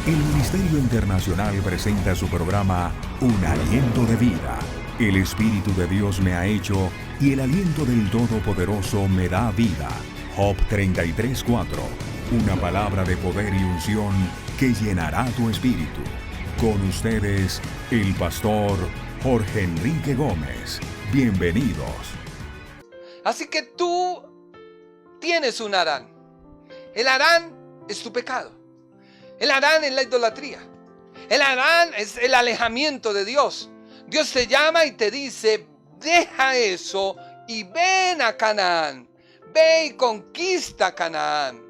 El Ministerio Internacional presenta su programa Un Aliento de Vida. El Espíritu de Dios me ha hecho y el aliento del Todopoderoso me da vida. Job 33:4. Una palabra de poder y unción que llenará tu espíritu. Con ustedes, el pastor Jorge Enrique Gómez. Bienvenidos. Así que tú tienes un Harán. El Harán es tu pecado. El Harán es la idolatría. El Harán es el alejamiento de Dios. Dios te llama y te dice, deja eso y ven a Canaán. Ve y conquista Canaán.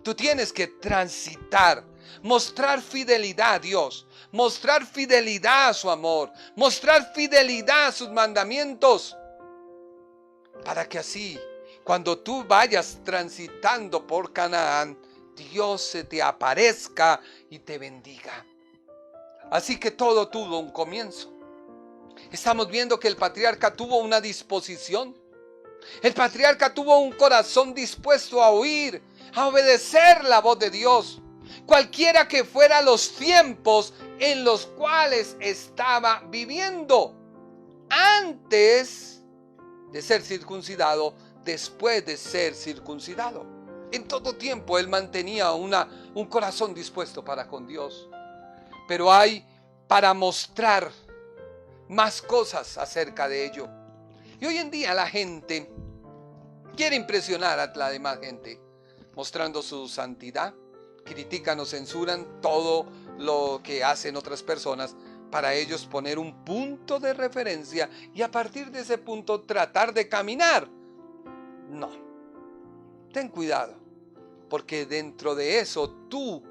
Tú tienes que transitar, mostrar fidelidad a Dios, mostrar fidelidad a su amor, mostrar fidelidad a sus mandamientos. Para que así, cuando tú vayas transitando por Canaán, Dios se te aparezca y te bendiga. Así que todo tuvo un comienzo. Estamos viendo que el patriarca tuvo una disposición. El patriarca tuvo un corazón dispuesto a oír, a obedecer la voz de Dios. Cualquiera que fueran los tiempos en los cuales estaba viviendo. Antes de ser circuncidado, después de ser circuncidado. En todo tiempo él mantenía un corazón dispuesto para con Dios. Pero hay para mostrar más cosas acerca de ello. Y hoy en día la gente quiere impresionar a la demás gente, mostrando su santidad, critican o censuran todo lo que hacen otras personas para ellos poner un punto de referencia y a partir de ese punto tratar de caminar. No, ten cuidado, porque dentro de eso tú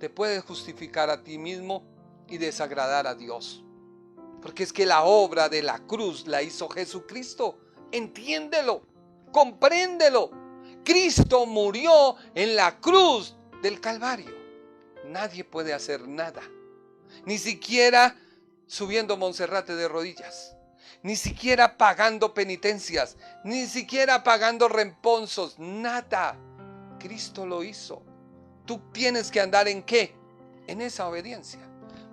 te puedes justificar a ti mismo y desagradar a Dios. Porque es que la obra de la cruz la hizo Jesucristo. Entiéndelo, compréndelo. Cristo murió en la cruz del Calvario. Nadie puede hacer nada, ni siquiera subiendo Monserrate de rodillas, ni siquiera pagando penitencias, ni siquiera pagando remponsos, nada. Cristo lo hizo. Tú tienes que andar ¿en qué? En esa obediencia.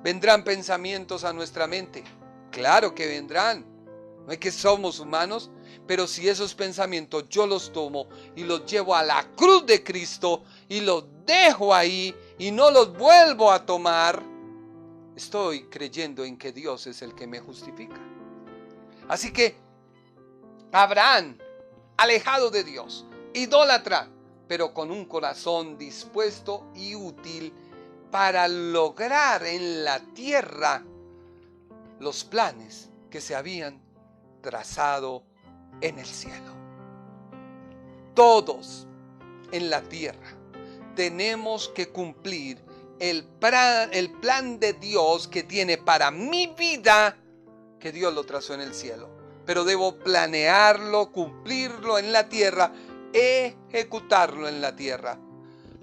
¿Vendrán pensamientos a nuestra mente? Claro que vendrán. No es que somos humanos, pero si esos pensamientos yo los tomo y los llevo a la cruz de Cristo y los dejo ahí y no los vuelvo a tomar, estoy creyendo en que Dios es el que me justifica. Así que Abraham, alejado de Dios, idólatra, pero con un corazón dispuesto y útil para lograr en la tierra los planes que se habían trazado en el cielo. Todos en la tierra tenemos que cumplir el plan de Dios que tiene para mi vida, que Dios lo trazó en el cielo. Pero debo planearlo, cumplirlo en la tierra, ejecutarlo en la tierra.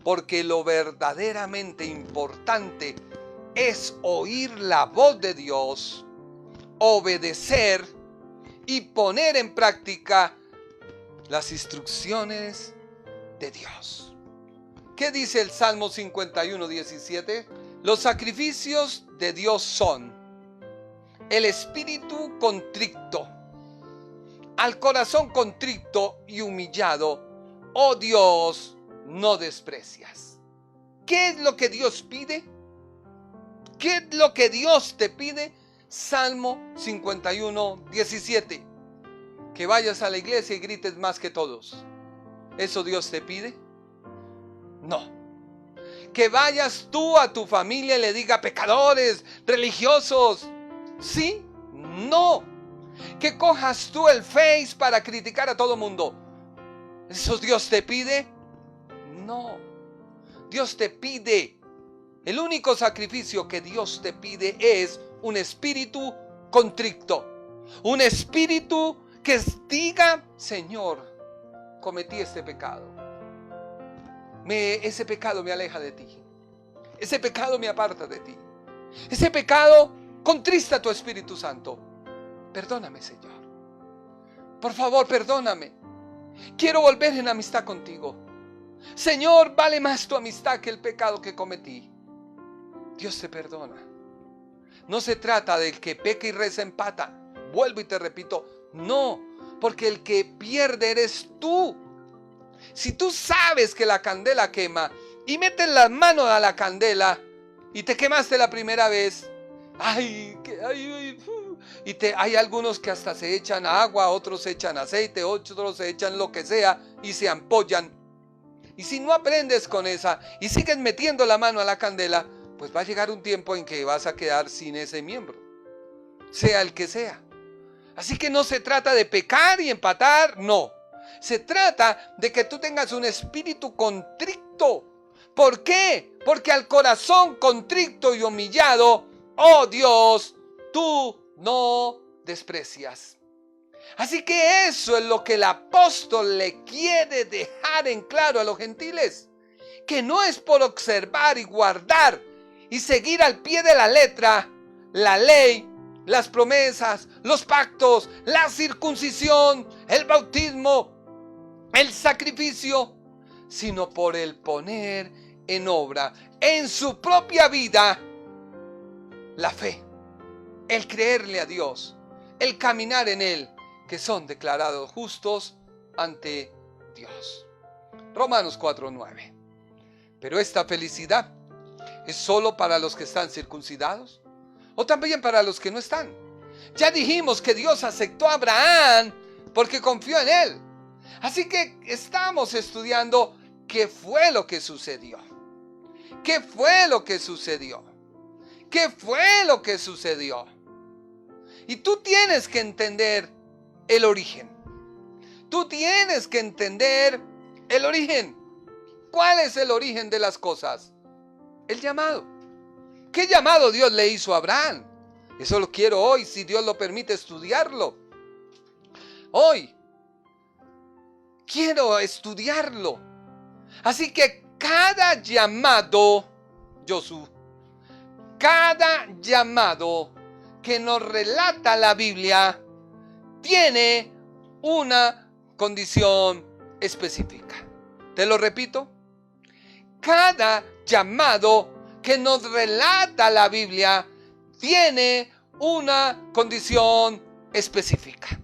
Porque lo verdaderamente importante es oír la voz de Dios, obedecer y poner en práctica las instrucciones de Dios. ¿Qué dice el Salmo 51:17? Los sacrificios de Dios son el espíritu contrito, al corazón contrito y humillado, oh Dios, no desprecias. ¿Qué es lo que Dios pide? ¿Qué es lo que Dios te pide? Salmo 51:17. Que vayas a la iglesia y grites más que todos. ¿Eso Dios te pide? No. Que vayas tú a tu familia y le digas pecadores, religiosos. ¿Sí? No. Que cojas tú el Face para criticar a todo mundo. ¿Eso Dios te pide? No. Dios te pide, el único sacrificio que Dios te pide es un espíritu contrito. Un espíritu que diga, Señor, cometí este pecado. Ese pecado me aleja de ti. Ese pecado me aparta de ti. Ese pecado contrista a tu Espíritu Santo. Perdóname, Señor. Por favor, perdóname. Quiero volver en amistad contigo. Señor, vale más tu amistad que el pecado que cometí. Dios te perdona. No se trata del que peca y reza empata. Vuelvo y te repito, no, porque el que pierde eres tú. Si tú sabes que la candela quema y metes las manos a la candela y te quemaste la primera vez, hay algunos que hasta se echan agua, otros se echan aceite, otros se echan lo que sea y se ampollan. Y si no aprendes con esa y sigues metiendo la mano a la candela, pues va a llegar un tiempo en que vas a quedar sin ese miembro, sea el que sea. Así que no se trata de pecar y empatar, no. Se trata de que tú tengas un espíritu contrito. ¿Por qué? Porque al corazón contrito y humillado, oh Dios, tú no desprecias. Así que eso es lo que el apóstol le quiere dejar en claro a los gentiles. Que no es por observar y guardar y seguir al pie de la letra la ley, las promesas, los pactos, la circuncisión, el bautismo, el sacrificio, sino por el poner en obra en su propia vida la fe, el creerle a Dios, el caminar en Él, que son declarados justos ante Dios. Romanos 4:9. Pero esta felicidad es solo para los que están circuncidados o también para los que no están. Ya dijimos que Dios aceptó a Abraham porque confió en él. Así que estamos estudiando qué fue lo que sucedió. ¿Qué fue lo que sucedió? ¿Qué fue lo que sucedió? Y tú tienes que entender el origen. Tú tienes que entender el origen. ¿Cuál es el origen de las cosas? El llamado. ¿Qué llamado Dios le hizo a Abraham? Eso lo quiero hoy, si Dios lo permite, estudiarlo. Hoy quiero estudiarlo. Así que cada llamado, Josué, cada llamado que nos relata la Biblia tiene una condición específica. Te lo repito. Cada llamado que nos relata la Biblia tiene una condición específica.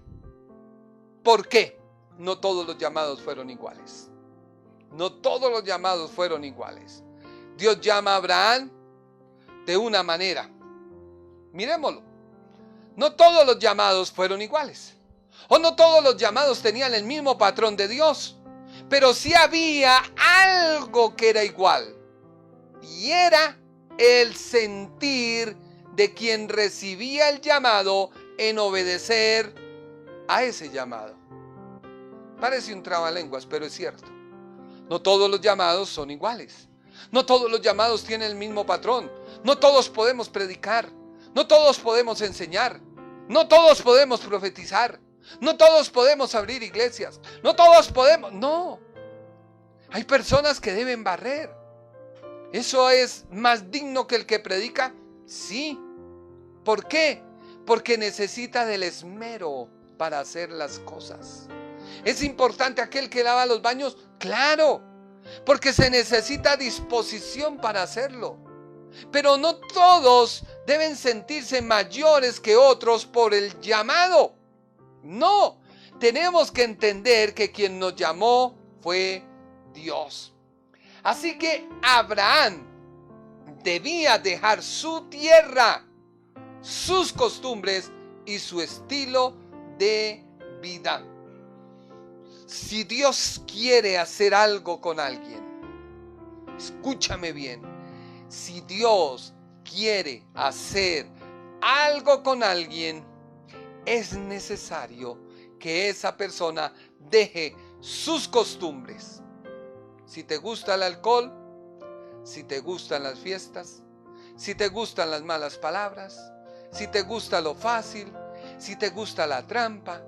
¿Por qué? No todos los llamados fueron iguales. No todos los llamados fueron iguales. Dios llama a Abraham de una manera. Miremoslo. No todos los llamados fueron iguales. O no todos los llamados tenían el mismo patrón de Dios. Pero sí había algo que era igual. Y era el sentir de quien recibía el llamado en obedecer a ese llamado. Parece un trabalenguas, pero es cierto. No todos los llamados son iguales. No todos los llamados tienen el mismo patrón. No todos podemos predicar. No todos podemos enseñar. No todos podemos profetizar. No todos podemos abrir iglesias. No todos podemos. No. Hay personas que deben barrer. ¿Eso es más digno que el que predica? Sí. ¿Por qué? Porque necesita del esmero para hacer las cosas. ¿Es importante aquel que lava los baños? Claro. Porque se necesita disposición para hacerlo. Pero no todos deben sentirse mayores que otros por el llamado. No, tenemos que entender que quien nos llamó fue Dios. Así que Abraham debía dejar su tierra, sus costumbres y su estilo de vida. Si Dios quiere hacer algo con alguien, escúchame bien, si Dios quiere hacer algo con alguien, es necesario que esa persona deje sus costumbres. Si te gusta el alcohol, si te gustan las fiestas, si te gustan las malas palabras, si te gusta lo fácil, si te gusta la trampa,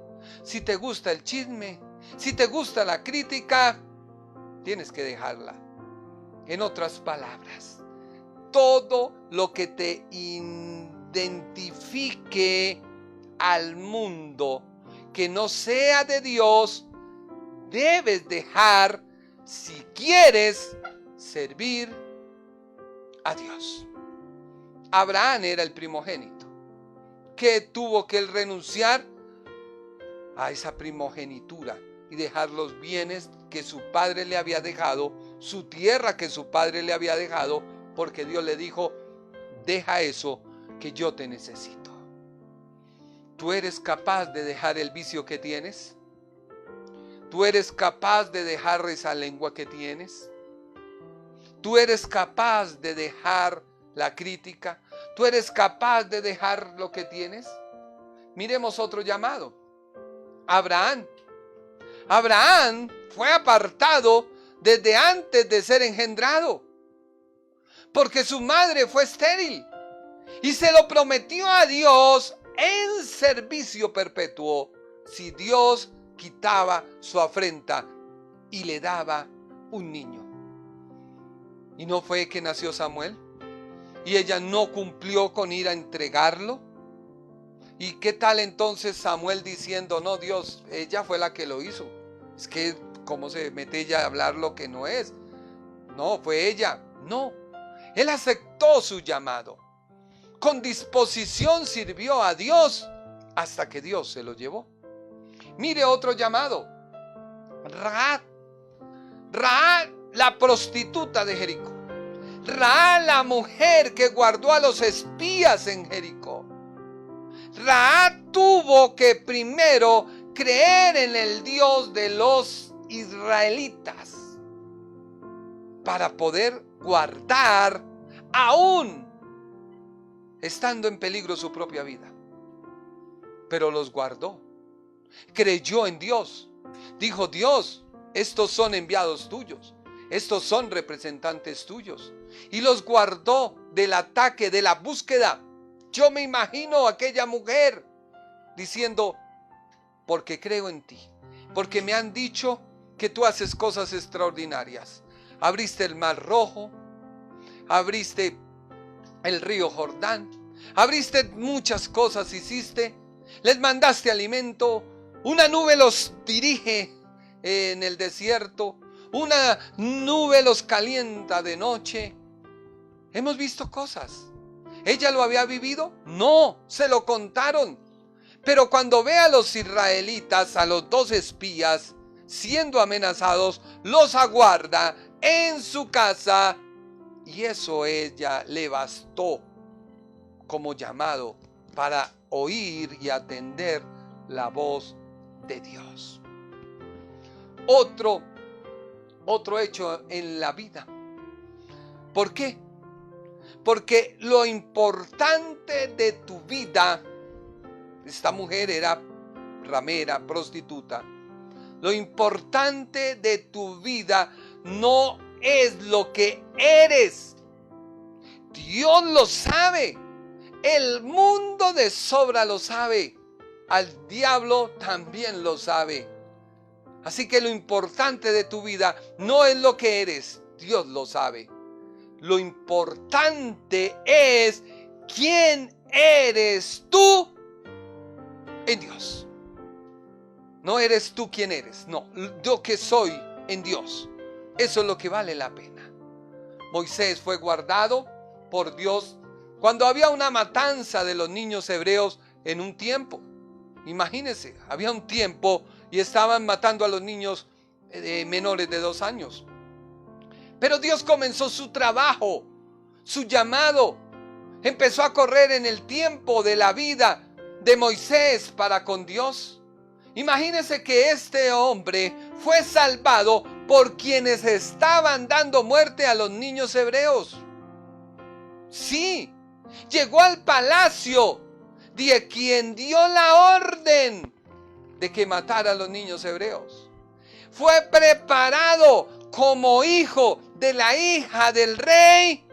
si te gusta el chisme, si te gusta la crítica, tienes que dejarla. En otras palabras, todo lo que te identifique al mundo que no sea de Dios, debes dejar si quieres servir a Dios. Abraham era el primogénito, que tuvo que renunciar a esa primogenitura y dejar los bienes que su padre le había dejado, su tierra que su padre le había dejado, porque Dios le dijo: deja eso, que yo te necesito. ¿Tú eres capaz de dejar el vicio que tienes? ¿Tú eres capaz de dejar esa lengua que tienes? ¿Tú eres capaz de dejar la crítica? ¿Tú eres capaz de dejar lo que tienes? Miremos otro llamado. Abraham. Abraham fue apartado desde antes de ser engendrado, porque su madre fue estéril y se lo prometió a Dios en servicio perpetuo si Dios quitaba su afrenta y le daba un niño. ¿Y no fue que nació Samuel? ¿Y ella no cumplió con ir a entregarlo? ¿Y qué tal entonces Samuel diciendo: no, Dios, ella fue la que lo hizo? Es que ¿cómo se mete ella a hablar lo que no es? No, fue ella. No, él aceptó su llamado. Con disposición sirvió a Dios hasta que Dios se lo llevó. Mire otro llamado. Rahab. Rahab, la prostituta de Jericó. Rahab, la mujer que guardó a los espías en Jericó. Rahab tuvo que primero creer en el Dios de los israelitas para poder guardar, aún estando en peligro, su propia vida. Pero los guardó. Creyó en Dios. Dijo: Dios, estos son enviados tuyos. Estos son representantes tuyos. Y los guardó del ataque, de la búsqueda. Yo me imagino a aquella mujer diciendo: porque creo en ti, porque me han dicho que tú haces cosas extraordinarias. Abriste el mar Rojo, abriste el río Jordán, abriste muchas cosas, hiciste, les mandaste alimento, una nube los dirige en el desierto, una nube los calienta de noche. Hemos visto cosas. ¿Ella lo había vivido? No, se lo contaron. Pero cuando ve a los israelitas, a los 2 espías, siendo amenazados, los aguarda en su casa, y eso ella le bastó como llamado para oír y atender la voz de Dios. Otro hecho en la vida. ¿Por qué? Porque lo importante de tu vida, esta mujer era ramera, prostituta, lo importante de tu vida no es lo que eres. Dios lo sabe. El mundo de sobra lo sabe. Al diablo también lo sabe. Así que lo importante de tu vida no es lo que eres. Dios lo sabe. Lo importante es quién eres tú en Dios. No eres tú quien eres. No, yo que soy en Dios. Eso es lo que vale la pena. Moisés fue guardado por Dios cuando había una matanza de los niños hebreos en un tiempo. Imagínense, había un tiempo y estaban matando a los niños menores de 2 años. Pero Dios comenzó su trabajo, su llamado. Empezó a correr en el tiempo de la vida de Moisés para con Dios. Imagínense que este hombre fue salvado por quienes estaban dando muerte a los niños hebreos. Sí, llegó al palacio de quien dio la orden de que matara a los niños hebreos. Fue preparado como hijo de la hija del rey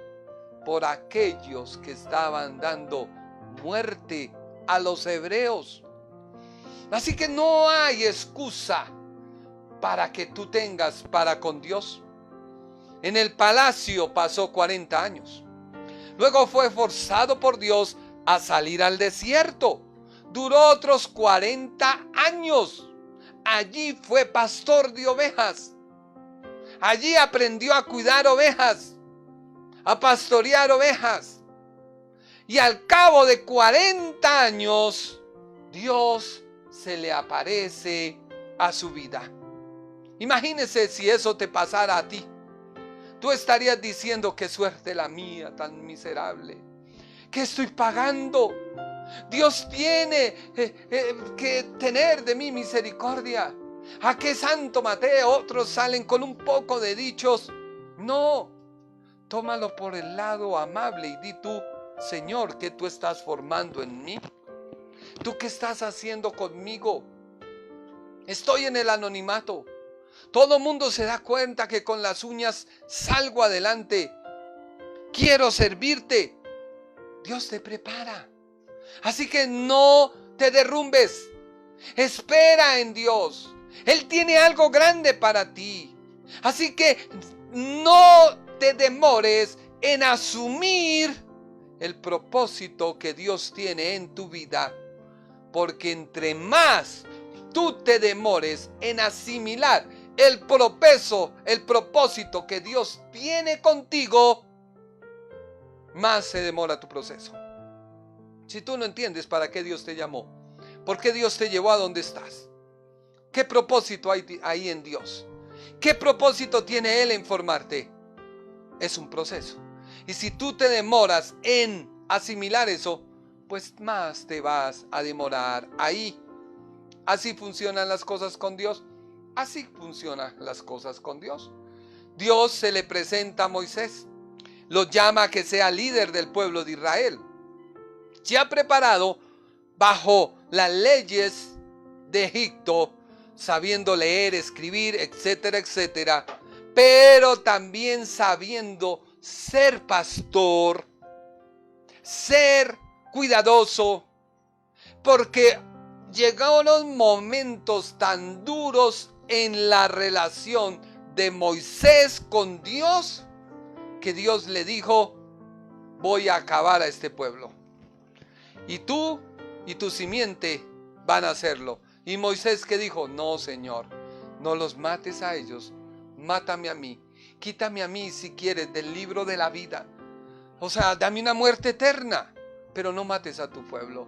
por aquellos que estaban dando muerte a los hebreos. Así que no hay excusa para que tú tengas para con Dios. En el palacio pasó 40 años. Luego fue forzado por Dios a salir al desierto. Duró otros 40 años. Allí fue pastor de ovejas. Allí aprendió a cuidar ovejas, a pastorear ovejas. Y al cabo de 40 años, Dios se le aparece a su vida. Imagínese si eso te pasara a ti. Tú estarías diciendo: qué suerte la mía, tan miserable. ¿Qué estoy pagando? Dios tiene que tener de mí misericordia. ¿A qué santo maté? Otros salen con un poco de dichos. No, tómalo por el lado amable y di tú: Señor, ¿qué tú estás formando en mí? ¿Tú qué estás haciendo conmigo? Estoy en el anonimato. Todo el mundo se da cuenta que con las uñas salgo adelante. Quiero servirte. Dios te prepara. Así que no te derrumbes. Espera en Dios. Él tiene algo grande para ti. Así que no te demores en asumir el propósito que Dios tiene en tu vida. Porque entre más tú te demores en asimilar el propósito que Dios tiene contigo, más se demora tu proceso. Si tú no entiendes para qué Dios te llamó, por qué Dios te llevó a donde estás, qué propósito hay ahí en Dios, qué propósito tiene Él en formarte, es un proceso. Y si tú te demoras en asimilar eso, pues más te vas a demorar ahí. Así funcionan las cosas con Dios. Así funcionan las cosas con Dios. Dios se le presenta a Moisés. Lo llama a que sea líder del pueblo de Israel. Ya preparado bajo las leyes de Egipto, sabiendo leer, escribir, etcétera, etcétera. Pero también sabiendo ser pastor, ser cuidadoso, porque llegaron momentos tan duros en la relación de Moisés con Dios, que Dios le dijo: voy a acabar a este pueblo. Y tú y tu simiente van a hacerlo. Y Moisés, ¿qué dijo? No, Señor, no los mates a ellos, mátame a mí. Quítame a mí, si quieres, del libro de la vida. O sea, dame una muerte eterna, pero no mates a tu pueblo.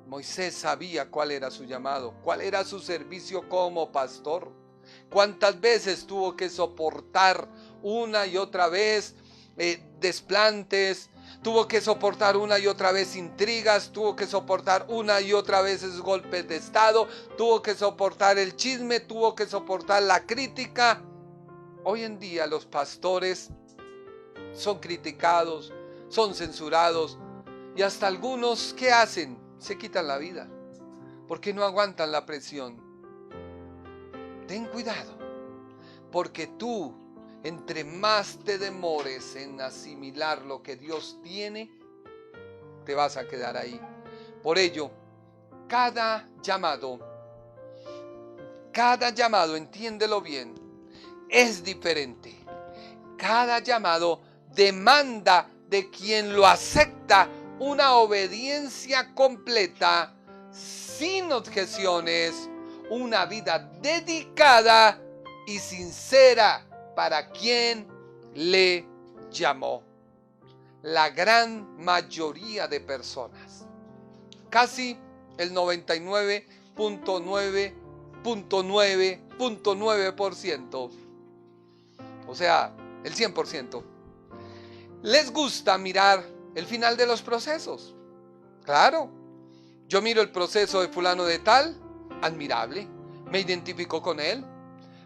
Moisés sabía cuál era su llamado, cuál era su servicio como pastor. Cuántas veces tuvo que soportar una y otra vez desplantes, tuvo que soportar una y otra vez intrigas, tuvo que soportar una y otra vez golpes de estado, tuvo que soportar el chisme, tuvo que soportar la crítica. Hoy en día los pastores son criticados, son censurados, y hasta algunos, ¿qué hacen? Se quitan la vida porque no aguantan la presión. Ten cuidado, porque tú, entre más te demores en asimilar lo que Dios tiene, te vas a quedar ahí. Por ello, cada llamado, entiéndelo bien, es diferente. Cada llamado demanda de quien lo acepta una obediencia completa, sin objeciones, una vida dedicada y sincera para quien le llamó. La gran mayoría de personas, casi el 99.9.9.9%, o sea, el 100%, les gusta mirar el final de los procesos. Claro, yo miro el proceso de fulano de tal, admirable, me identifico con él,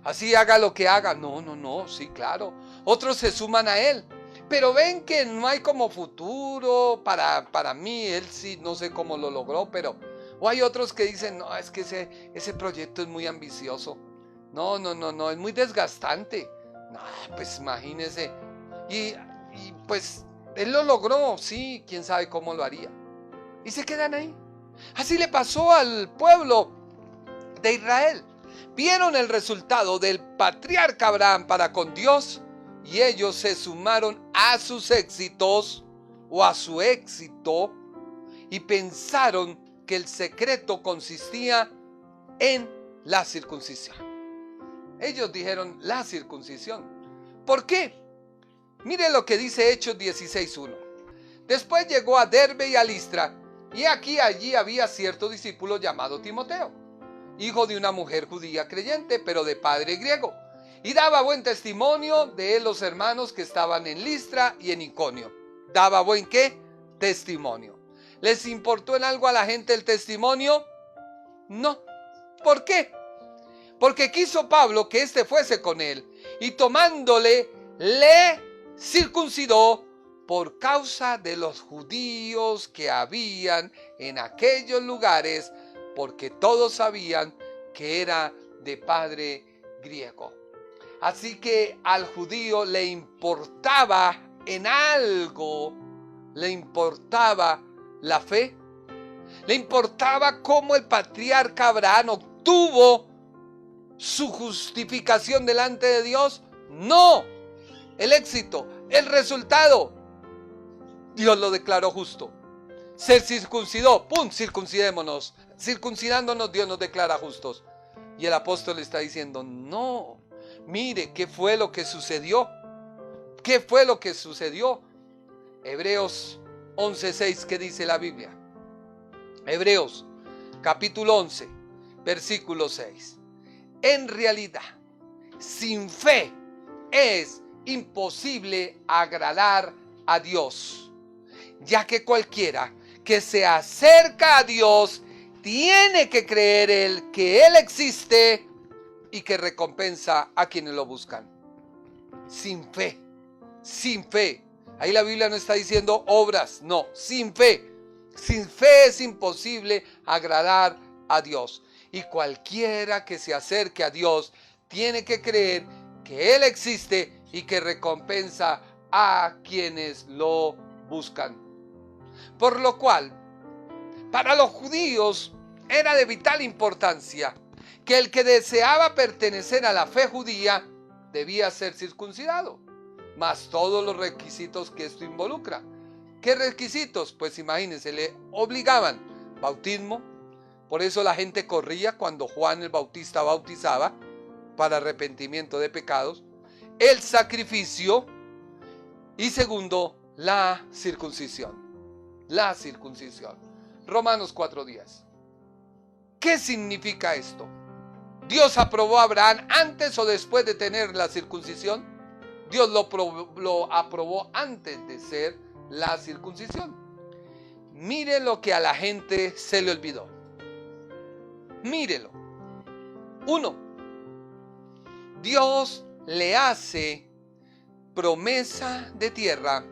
así haga lo que haga, no, sí, claro. Otros se suman a él, pero ven que no hay como futuro para mí. Él sí, no sé cómo lo logró, pero... O hay otros que dicen: no, es que ese proyecto es muy ambicioso, no, es muy desgastante. No, pues imagínese. Y pues él lo logró, sí, quién sabe cómo lo haría. Y se quedan ahí. Así le pasó al pueblo de Israel. Vieron el resultado del patriarca Abraham para con Dios, y ellos se sumaron a sus éxitos o a su éxito, y pensaron que el secreto consistía en la circuncisión. Ellos dijeron: la circuncisión. ¿Por qué? Mire lo que dice Hechos 16:1. Después llegó a Derbe y a Listra, y allí había cierto discípulo llamado Timoteo, hijo de una mujer judía creyente, pero de padre griego, y daba buen testimonio de él los hermanos que estaban en Listra y en Iconio. ¿Daba buen qué? Testimonio. ¿Les importó en algo a la gente el testimonio? No. ¿Por qué? Porque quiso Pablo que éste fuese con él, y tomándole, le circuncidó por causa de los judíos que habían en aquellos lugares, porque todos sabían que era de padre griego. Así que al judío le importaba en algo, le importaba la fe, le importaba cómo el patriarca Abraham obtuvo su justificación delante de Dios. No, el éxito, el resultado. Dios lo declaró justo. Se circuncidó, ¡pum!, circuncidémonos. Circuncidándonos, Dios nos declara justos. Y el apóstol está diciendo, no, mire, ¿qué fue lo que sucedió? ¿Qué fue lo que sucedió? Hebreos 11:6, ¿qué dice la Biblia? Hebreos, capítulo 11, versículo 6. En realidad, sin fe es imposible agradar a Dios, ya que cualquiera que se acerca a Dios tiene que creer que Él existe y que recompensa a quienes lo buscan. Sin fe, sin fe. Ahí la Biblia no está diciendo obras, no, sin fe. Sin fe es imposible agradar a Dios. Y cualquiera que se acerque a Dios tiene que creer que Él existe y que recompensa a quienes lo buscan. Por lo cual, para los judíos era de vital importancia que el que deseaba pertenecer a la fe judía debía ser circuncidado, más todos los requisitos que esto involucra. ¿Qué requisitos? Pues imagínense, le obligaban bautismo. Por eso la gente corría cuando Juan el Bautista bautizaba para arrepentimiento de pecados. El sacrificio y segundo, la circuncisión. La circuncisión. Romanos 4:10. ¿Qué significa esto? ¿Dios aprobó a Abraham antes o después de tener la circuncisión? Dios lo aprobó antes de ser la circuncisión. Mire lo que a la gente se le olvidó. Mírelo. 1. Dios le hace promesa de tierra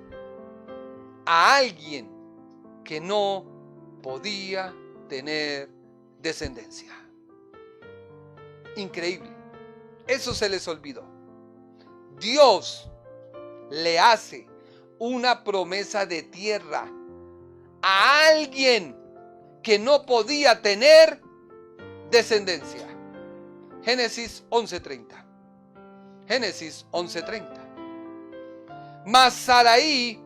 a alguien que no podía tener descendencia. Increíble. Eso se les olvidó. Dios le hace una promesa de tierra a alguien que no podía tener descendencia. Génesis 11:30. Génesis 11:30. Mas Sarai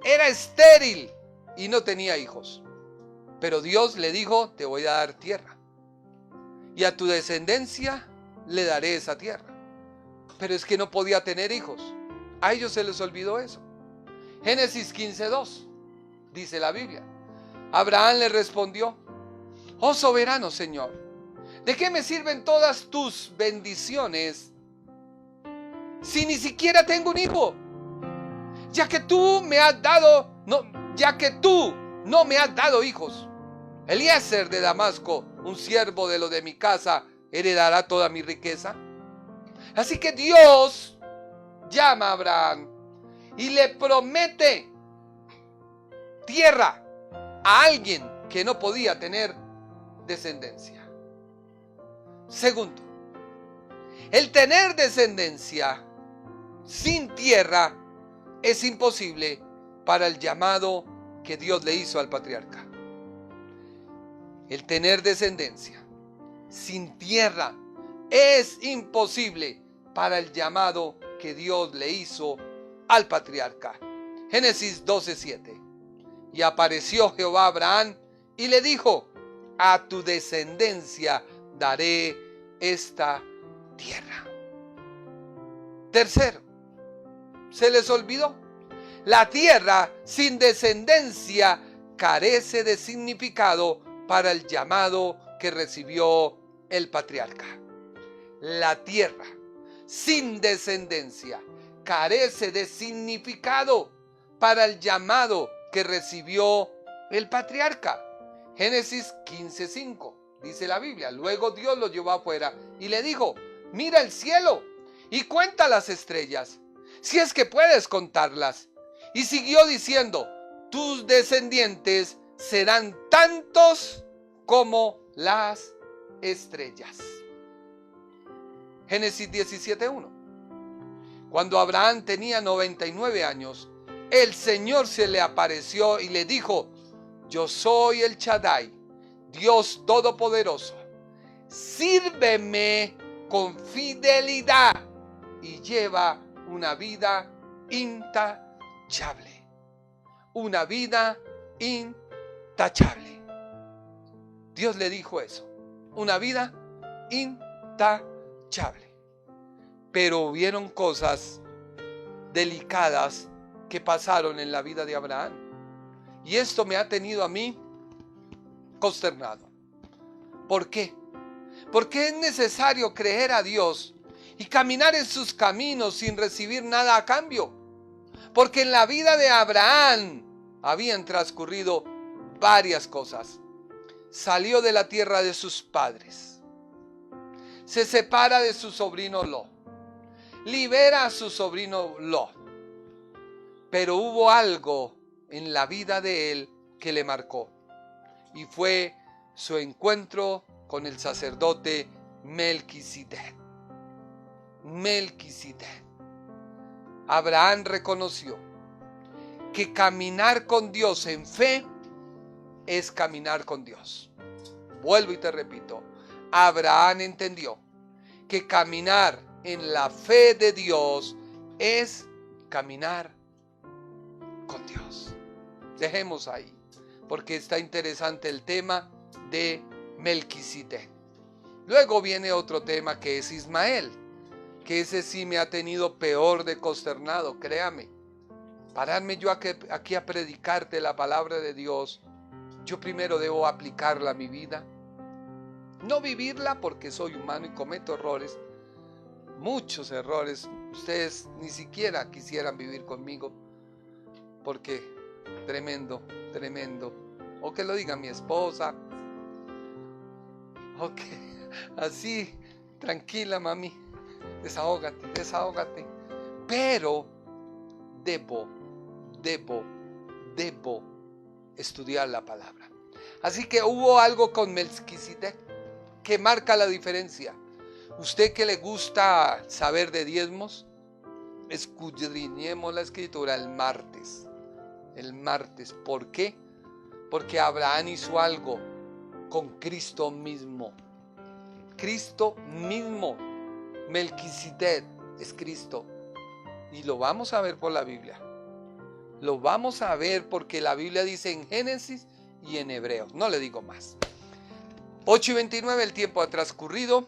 era estéril y no tenía hijos. Pero Dios le dijo, te voy a dar tierra. Y a tu descendencia le daré esa tierra. Pero es que no podía tener hijos. A ellos se les olvidó eso. Génesis 15:2. Dice la Biblia. Abraham le respondió, oh soberano Señor, ¿de qué me sirven todas tus bendiciones si ni siquiera tengo un hijo? Ya que tú no me has dado hijos. Eliezer de Damasco, un siervo de lo de mi casa, heredará toda mi riqueza. Así que Dios llama a Abraham y le promete tierra a alguien que no podía tener descendencia. Segundo, el tener descendencia sin tierra es imposible para el llamado que Dios le hizo al patriarca. El tener descendencia sin tierra es imposible para el llamado que Dios le hizo al patriarca. Génesis 12:7. Y apareció Jehová a Abraham y le dijo, a tu descendencia daré esta tierra. Tercero, se les olvidó. La tierra sin descendencia carece de significado para el llamado que recibió el patriarca. La tierra sin descendencia carece de significado para el llamado que recibió el patriarca. Génesis 15:5 dice la Biblia: luego Dios lo llevó afuera y le dijo: mira el cielo y cuenta las estrellas, si es que puedes contarlas. Y siguió diciendo: tus descendientes serán tantos como las estrellas. Génesis 17:1. Cuando Abraham tenía 99 años, el Señor se le apareció y le dijo: yo soy el Shaddai, Dios Todopoderoso. Sírveme con fidelidad y lleva una vida intachable. Una vida intachable. Dios le dijo eso. Una vida intachable. Pero hubieron cosas delicadas que pasaron en la vida de Abraham. Y esto me ha tenido a mí consternado. ¿Por qué? Porque es necesario creer a Dios y caminar en sus caminos sin recibir nada a cambio. Porque en la vida de Abraham habían transcurrido varias cosas. Salió de la tierra de sus padres. Se separa de su sobrino Lot. Libera a su sobrino Lot. Pero hubo algo en la vida de él que le marcó. Y fue su encuentro con el sacerdote Melquisedec. Melquisedec. Abraham reconoció que caminar con Dios en fe es caminar con Dios. Vuelvo y te repito, Abraham entendió que caminar en la fe de Dios es caminar con Dios. Dejemos ahí, porque está interesante el tema de Melquisedec. Luego viene otro tema que es Ismael, que ese sí me ha tenido peor de consternado, créame. Pararme yo aquí a predicarte la palabra de Dios, yo primero debo aplicarla a mi vida. No vivirla, porque soy humano y cometo errores, muchos errores. Ustedes ni siquiera quisieran vivir conmigo, porque tremendo, tremendo. O que lo diga mi esposa, o que así, tranquila mami, desahógate, desahógate. Pero debo estudiar la palabra. Así que hubo algo con Melquisedec que marca la diferencia. Usted que le gusta saber de diezmos, escudriñemos la escritura el martes. El martes. ¿Por qué? Porque Abraham hizo algo con Cristo mismo. Cristo mismo. Melquisedec es Cristo. Y lo vamos a ver por la Biblia. Lo vamos a ver porque la Biblia dice en Génesis y en Hebreos. No le digo más. 8:29, el tiempo ha transcurrido.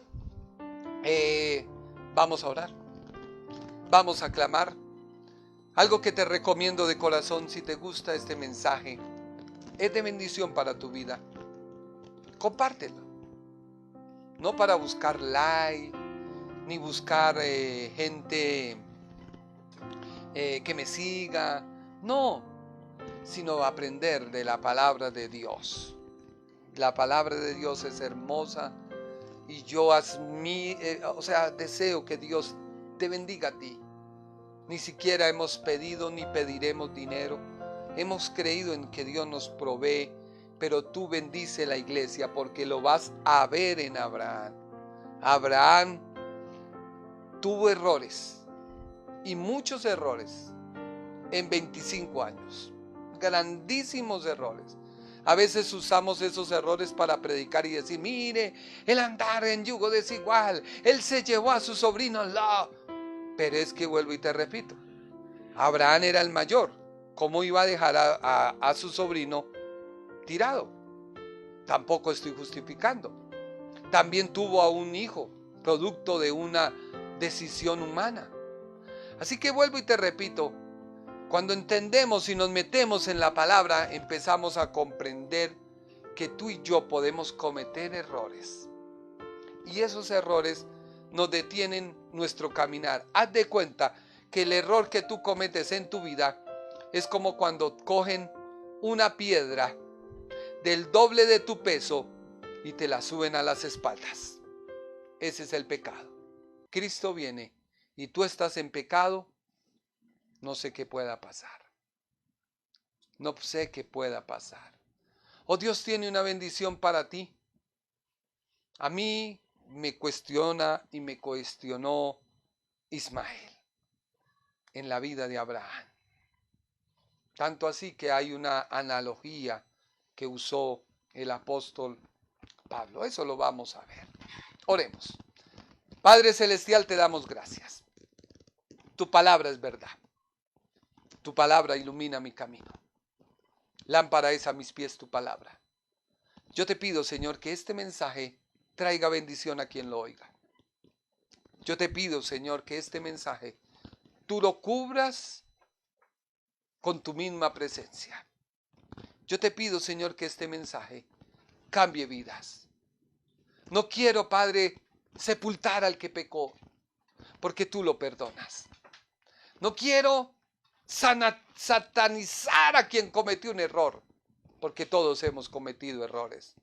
Vamos a orar. Vamos a clamar. Algo que te recomiendo de corazón, si te gusta este mensaje, es de bendición para tu vida. Compártelo. No para buscar like, ni buscar gente que me siga. No, sino aprender de la palabra de Dios. La palabra de Dios es hermosa y yo deseo que Dios te bendiga a ti. Ni siquiera hemos pedido ni pediremos dinero. Hemos creído en que Dios nos provee, pero tú bendice la iglesia porque lo vas a ver en Abraham. Abraham tuvo errores y muchos errores en 25 años. Grandísimos errores. A veces usamos esos errores para predicar y decir: mire, el andar en yugo desigual, él se llevó a su sobrino Lot. Pero es que vuelvo y te repito, Abraham era el mayor. ¿Cómo iba a dejar a su sobrino tirado? Tampoco estoy justificando. También tuvo a un hijo, producto de una decisión humana. Así que vuelvo y te repito, Cuando entendemos y nos metemos en la palabra, empezamos a comprender que tú y yo podemos cometer errores. Y esos errores nos detienen nuestro caminar. Haz de cuenta que el error que tú cometes en tu vida es como cuando cogen una piedra del doble de tu peso y te la suben a las espaldas. Ese es el pecado. Cristo viene y tú estás en pecado, no sé qué pueda pasar. No sé qué pueda pasar. O Dios tiene una bendición para ti. A mí me cuestiona y me cuestionó Ismael en la vida de Abraham. Tanto así que hay una analogía que usó el apóstol Pablo. Eso lo vamos a ver. Oremos. Padre Celestial, te damos gracias. Tu palabra es verdad. Tu palabra ilumina mi camino. Lámpara es a mis pies tu palabra. Yo te pido, Señor, que este mensaje traiga bendición a quien lo oiga. Yo te pido, Señor, que este mensaje tú lo cubras con tu misma presencia. Yo te pido, Señor, que este mensaje cambie vidas. No quiero, Padre, sepultar al que pecó, porque tú lo perdonas. No quiero satanizar a quien cometió un error, porque todos hemos cometido errores.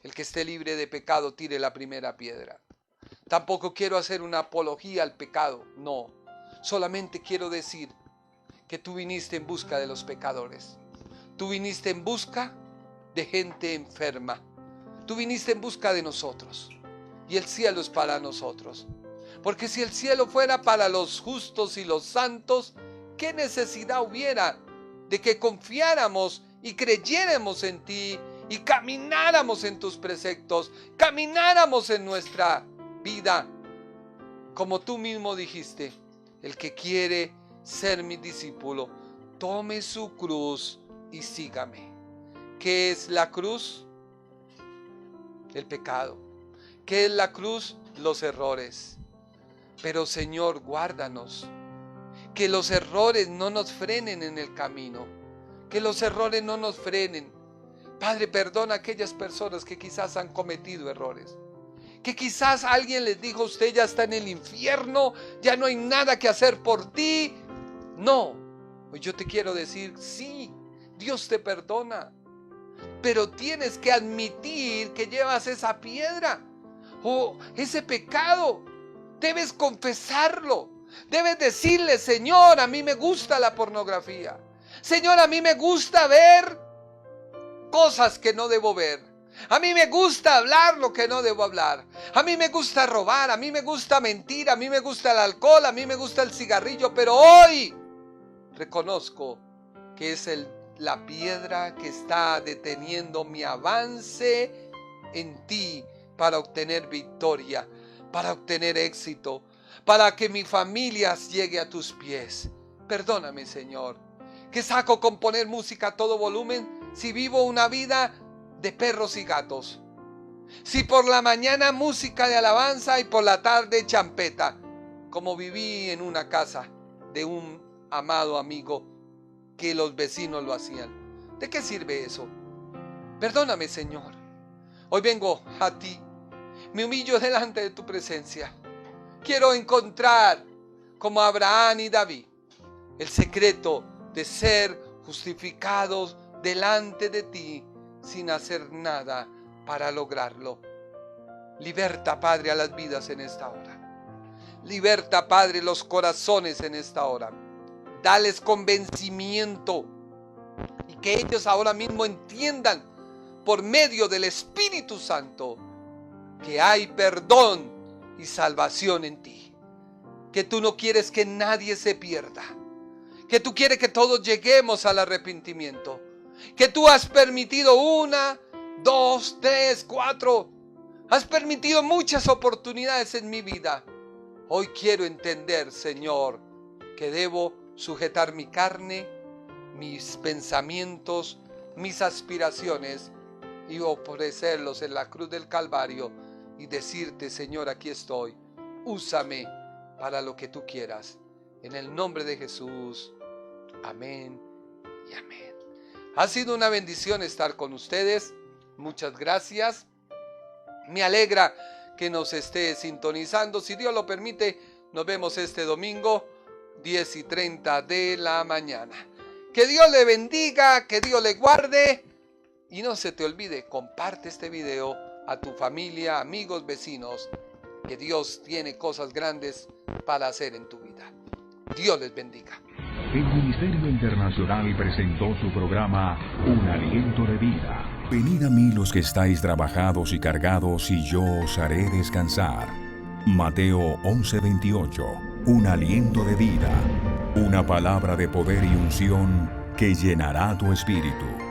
El que esté libre de pecado tire la primera piedra. Tampoco quiero hacer una apología al pecado, no. Solamente quiero decir que tú viniste en busca de los pecadores. Tú viniste en busca de gente enferma. Tú viniste en busca de nosotros. Y el cielo es para nosotros. Porque si el cielo fuera para los justos y los santos, ¿qué necesidad hubiera de que confiáramos y creyéramos en ti y camináramos en tus preceptos, camináramos en nuestra vida? Como tú mismo dijiste, el que quiere ser mi discípulo, tome su cruz y sígame. ¿Qué es la cruz? El pecado. ¿Qué es la cruz? Los errores. Pero Señor, guárdanos. Que los errores no nos frenen en el camino. Que los errores no nos frenen. Padre, perdona a aquellas personas que quizás han cometido errores. Que quizás alguien les dijo, usted ya está en el infierno, ya no hay nada que hacer por ti. No, pues yo te quiero decir, sí, Dios te perdona. Pero tienes que admitir que llevas esa piedra o ese pecado. Debes confesarlo. Debes decirle, Señor, a mí me gusta la pornografía. Señor, a mí me gusta ver cosas que no debo ver. A mí me gusta hablar lo que no debo hablar. A mí me gusta robar, a mí me gusta mentir, a mí me gusta el alcohol, a mí me gusta el cigarrillo. Pero hoy reconozco que es la piedra que está deteniendo mi avance en ti para obtener victoria, para obtener éxito, para que mi familia llegue a tus pies. Perdóname, Señor. ¿Qué saco con poner música a todo volumen si vivo una vida de perros y gatos? Si por la mañana música de alabanza y por la tarde champeta, como viví en una casa de un amado amigo que los vecinos lo hacían. ¿De qué sirve eso? Perdóname, Señor. Hoy vengo a ti. Me humillo delante de tu presencia. Quiero encontrar, como Abraham y David, el secreto de ser justificados delante de ti sin hacer nada para lograrlo. Liberta, Padre, a las vidas en esta hora. Liberta, Padre, los corazones en esta hora. Dales convencimiento y que ellos ahora mismo entiendan por medio del Espíritu Santo que hay perdón y salvación en ti. Que tú no quieres que nadie se pierda. Que tú quieres que todos lleguemos al arrepentimiento. Que tú has permitido 1, 2, 3, 4. Has permitido muchas oportunidades en mi vida. Hoy quiero entender, Señor, que debo sujetar mi carne, mis pensamientos, mis aspiraciones y ofrecerlos en la cruz del Calvario y decirte, Señor, aquí estoy, úsame para lo que tú quieras. En el nombre de Jesús. Amén y amén. Ha sido una bendición estar con ustedes. Muchas gracias. Me alegra que nos esté sintonizando. Si Dios lo permite, nos vemos este domingo, 10:30 de la mañana. Que Dios le bendiga, que Dios le guarde. Y no se te olvide, comparte este video a tu familia, amigos, vecinos, que Dios tiene cosas grandes para hacer en tu vida. Dios les bendiga. El Ministerio Internacional presentó su programa Un Aliento de Vida. Venid a mí los que estáis trabajados y cargados, y yo os haré descansar. Mateo 11:28. Un aliento de vida. Una palabra de poder y unción que llenará tu espíritu.